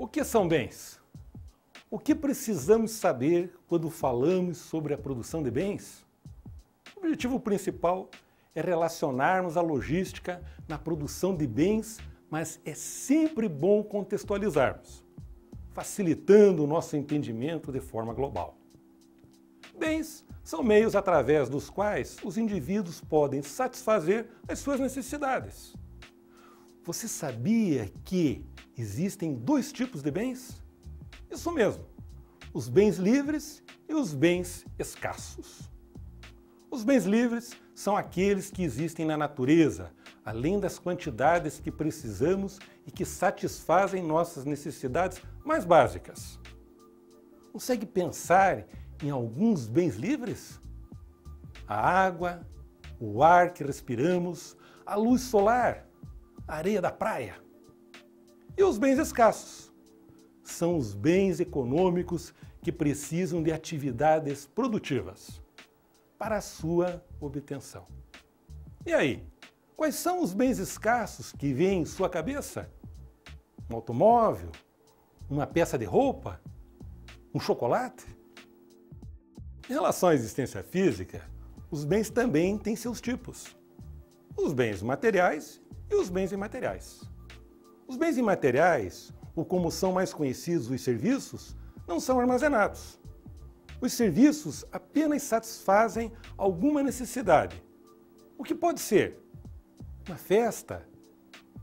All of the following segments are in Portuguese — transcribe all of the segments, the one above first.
O que são bens? O que precisamos saber quando falamos sobre a produção de bens? O objetivo principal é relacionarmos a logística na produção de bens, mas é sempre bom contextualizarmos, facilitando o nosso entendimento de forma global. Bens são meios através dos quais os indivíduos podem satisfazer as suas necessidades. Você sabia que existem dois tipos de bens? Isso mesmo, os bens livres e os bens escassos. Os bens livres são aqueles que existem na natureza, além das quantidades que precisamos e que satisfazem nossas necessidades mais básicas. Consegue pensar em alguns bens livres? A água, o ar que respiramos, a luz solar, a areia da praia. E os bens escassos? São os bens econômicos que precisam de atividades produtivas para a sua obtenção. E aí, quais são os bens escassos que vêm em sua cabeça? Um automóvel? Uma peça de roupa? Um chocolate? Em relação à existência física, os bens também têm seus tipos. Os bens materiais e os bens imateriais. Os bens imateriais, ou como são mais conhecidos os serviços, não são armazenados. Os serviços apenas satisfazem alguma necessidade. O que pode ser? Uma festa?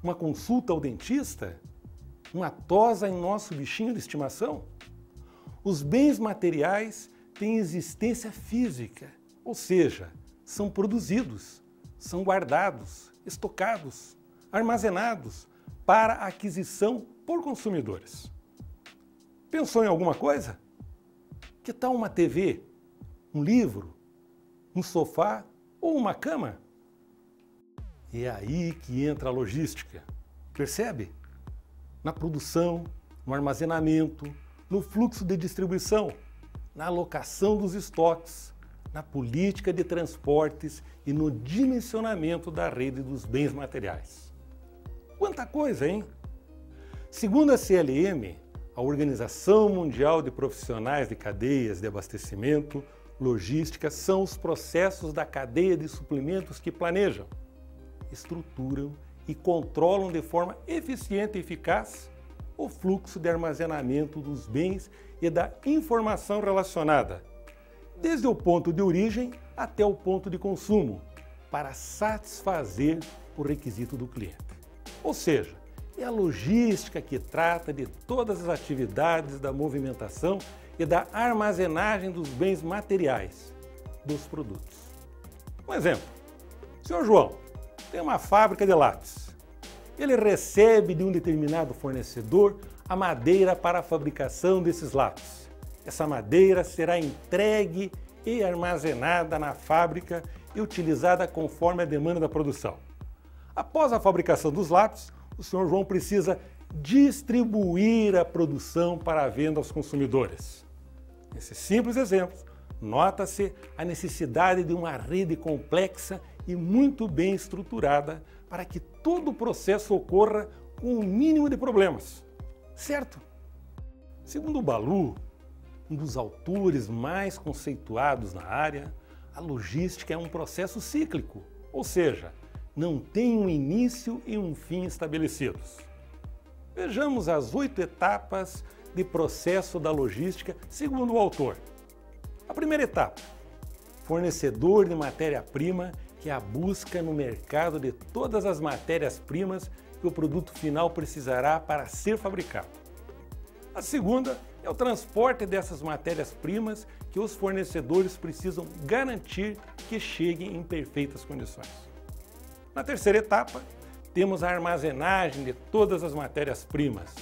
Uma consulta ao dentista? Uma tosa em nosso bichinho de estimação? Os bens materiais têm existência física, ou seja, são produzidos, são guardados, estocados, armazenados para aquisição por consumidores. Pensou em alguma coisa? Que tal uma TV, um livro, um sofá ou uma cama? É aí que entra a logística. Percebe? Na produção, no armazenamento, no fluxo de distribuição, na alocação dos estoques, na política de transportes e no dimensionamento da rede dos bens materiais. Quanta coisa, hein? Segundo a CLM, a Organização Mundial de Profissionais de Cadeias de Abastecimento, logística são os processos da cadeia de suprimentos que planejam, estruturam e controlam de forma eficiente e eficaz o fluxo de armazenamento dos bens e da informação relacionada, desde o ponto de origem até o ponto de consumo, para satisfazer o requisito do cliente. Ou seja, é a logística que trata de todas as atividades da movimentação e da armazenagem dos bens materiais, dos produtos. Um exemplo, o senhor João tem uma fábrica de lápis. Ele recebe de um determinado fornecedor a madeira para a fabricação desses lápis. Essa madeira será entregue e armazenada na fábrica e utilizada conforme a demanda da produção. Após a fabricação dos lápis, o senhor João precisa distribuir a produção para a venda aos consumidores. Nesses simples exemplos, nota-se a necessidade de uma rede complexa e muito bem estruturada para que todo o processo ocorra com o mínimo de problemas. Certo? Segundo o Balu, um dos autores mais conceituados na área, a logística é um processo cíclico, ou seja, não tem um início e um fim estabelecidos. Vejamos as 8 etapas de processo da logística segundo o autor. A primeira etapa, fornecedor de matéria-prima, que é a busca no mercado de todas as matérias-primas que o produto final precisará para ser fabricado. A segunda é o transporte dessas matérias-primas que os fornecedores precisam garantir que cheguem em perfeitas condições. Na terceira etapa, temos a armazenagem de todas as matérias-primas.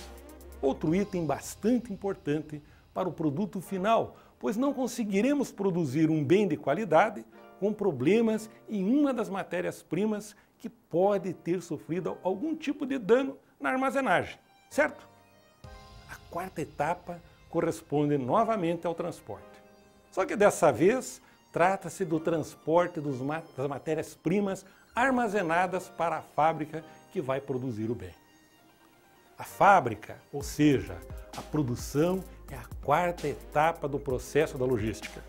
Outro item bastante importante para o produto final, pois não conseguiremos produzir um bem de qualidade com problemas em uma das matérias-primas que pode ter sofrido algum tipo de dano na armazenagem, certo? A quarta etapa corresponde novamente ao transporte. Só que dessa vez trata-se do transporte das matérias-primas armazenadas para a fábrica que vai produzir o bem. A fábrica, ou seja, a produção, é a quarta etapa do processo da logística.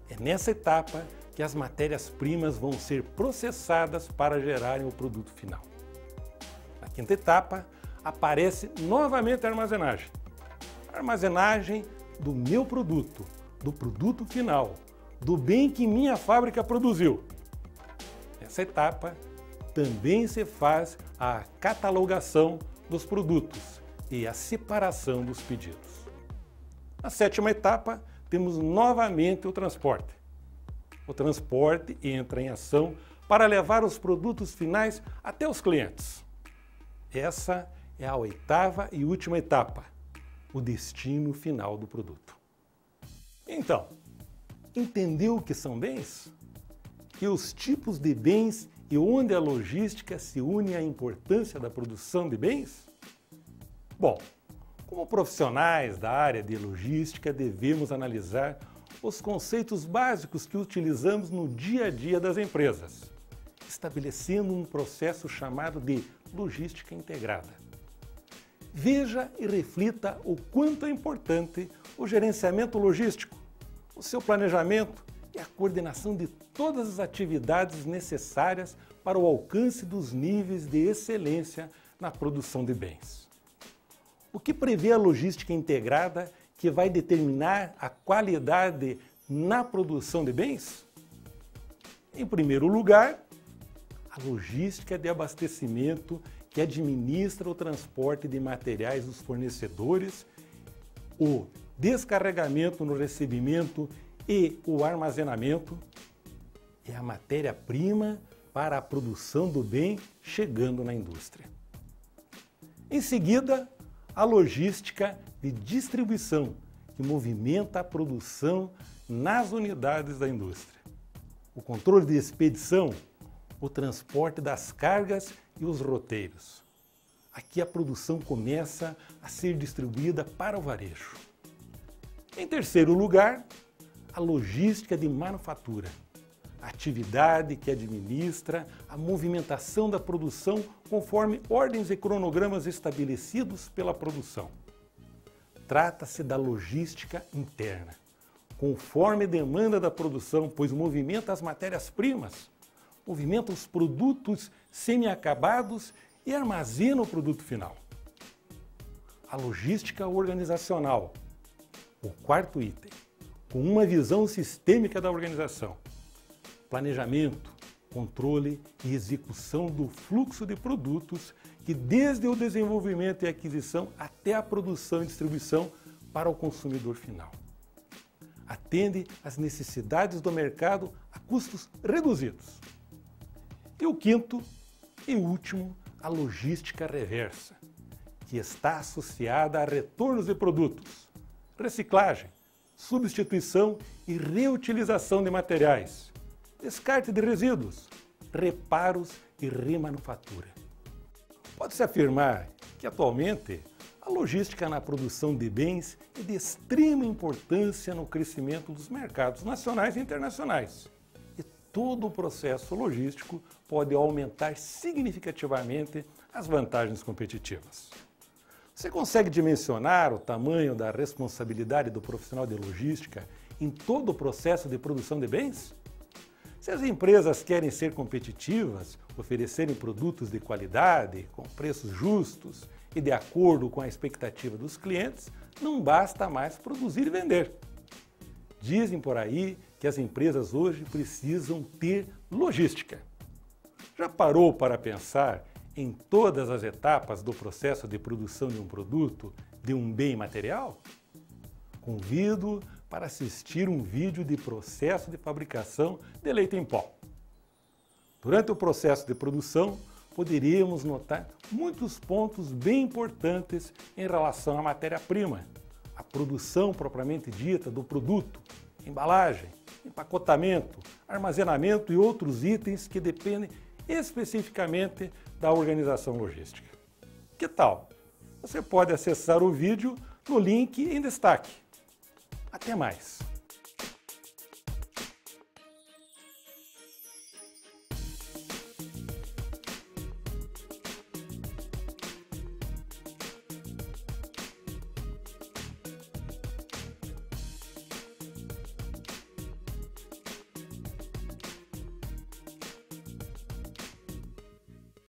É nessa etapa que as matérias-primas vão ser processadas para gerarem o produto final. Na quinta etapa, aparece novamente a armazenagem. A armazenagem do meu produto, do produto final, do bem que minha fábrica produziu. Nessa etapa, também se faz a catalogação dos produtos e a separação dos pedidos. Na sétima etapa, temos novamente o transporte. O transporte entra em ação para levar os produtos finais até os clientes. Essa é a oitava e última etapa, o destino final do produto. Então, entendeu o que são bens? E os tipos de bens e onde a logística se une à importância da produção de bens? Bom, como profissionais da área de logística, devemos analisar os conceitos básicos que utilizamos no dia a dia das empresas, estabelecendo um processo chamado de logística integrada. Veja e reflita o quanto é importante o gerenciamento logístico, o seu planejamento e a coordenação de todas as atividades necessárias para o alcance dos níveis de excelência na produção de bens. O que prevê a logística integrada que vai determinar a qualidade na produção de bens? Em primeiro lugar, a logística de abastecimento que administra o transporte de materiais dos fornecedores, o descarregamento no recebimento e o armazenamento é a matéria-prima para a produção do bem chegando na indústria. Em seguida, a logística de distribuição, que movimenta a produção nas unidades da indústria. O controle de expedição, o transporte das cargas e os roteiros. Aqui a produção começa a ser distribuída para o varejo. Em terceiro lugar, a logística de manufatura, a atividade que administra a movimentação da produção conforme ordens e cronogramas estabelecidos pela produção. Trata-se da logística interna, conforme a demanda da produção, pois movimenta as matérias-primas, movimenta os produtos semi-acabados e armazena o produto final. A logística organizacional, o quarto item, com uma visão sistêmica da organização. Planejamento, controle e execução do fluxo de produtos que desde o desenvolvimento e aquisição até a produção e distribuição para o consumidor final. Atende às necessidades do mercado a custos reduzidos. E o quinto e último, a logística reversa, que está associada a retornos de produtos, reciclagem, substituição e reutilização de materiais, descarte de resíduos, reparos e remanufatura. Pode-se afirmar que, atualmente, a logística na produção de bens é de extrema importância no crescimento dos mercados nacionais e internacionais. E todo o processo logístico pode aumentar significativamente as vantagens competitivas. Você consegue dimensionar o tamanho da responsabilidade do profissional de logística em todo o processo de produção de bens? Se as empresas querem ser competitivas, oferecerem produtos de qualidade, com preços justos e de acordo com a expectativa dos clientes, não basta mais produzir e vender. Dizem por aí que as empresas hoje precisam ter logística. Já parou para pensar em todas as etapas do processo de produção de um produto, de um bem material? Convido para assistir um vídeo de processo de fabricação de leite em pó. Durante o processo de produção, poderíamos notar muitos pontos bem importantes em relação à matéria-prima, a produção propriamente dita do produto, embalagem, empacotamento, armazenamento e outros itens que dependem especificamente da organização logística. Que tal? Você pode acessar o vídeo no link em destaque. Até mais!